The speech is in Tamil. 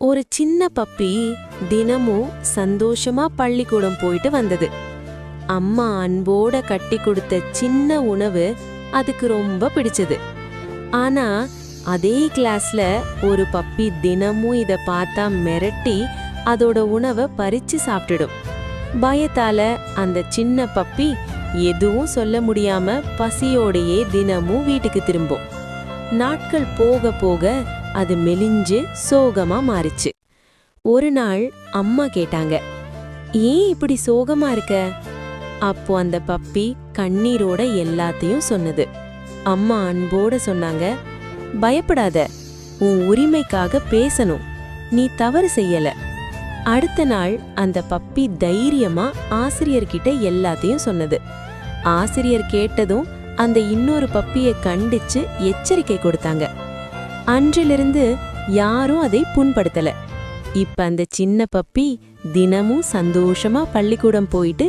ஒரு சின்ன பப்பி தினமும் சந்தோஷமா பள்ளிக்கூடம் போயிட்டு வந்தது. அம்மா அன்போட கட்டி கொடுத்த சின்ன உணவு அதுக்கு ரொம்ப பிடிச்சது. ஆனா அதே கிளாஸ்ல ஒரு பப்பி தினமும் இத பார்த்தா மிரட்டி அதோட உணவை பறிச்சு சாப்பிட்டுடும். பயத்தால அந்த சின்ன பப்பி எதுவும் சொல்ல முடியாம பசியோடையே தினமும் வீட்டுக்கு திரும்பும். நாட்கள் போக போக அது மெலிஞ்சு சோகமா மாறிச்சு. ஒரு நாள் அம்மா கேட்டாங்க, ஏன் இப்படி சோகமா இருக்க? அப்போ அந்த பப்பி கண்ணீரோட எல்லாத்தையும் சொன்னது. அம்மா அன்போட சொன்னாங்க, பயப்படாத, உன் உரிமைக்காக பேசணும், நீ தவறு செய்யல. அடுத்த நாள் அந்த பப்பி தைரியமா ஆசிரியர்கிட்ட எல்லாத்தையும் சொன்னது. ஆசிரியர் கேட்டதும் அந்த இன்னொரு பப்பியை கண்டிச்சு எச்சரிக்கை கொடுத்தாங்க. அன்றிலிருந்து யாரும் அதை புண்படுத்தல. இப்ப அந்த சின்ன பப்பி தினமும் சந்தோஷமா பள்ளிக்கூடம் போயிட்டு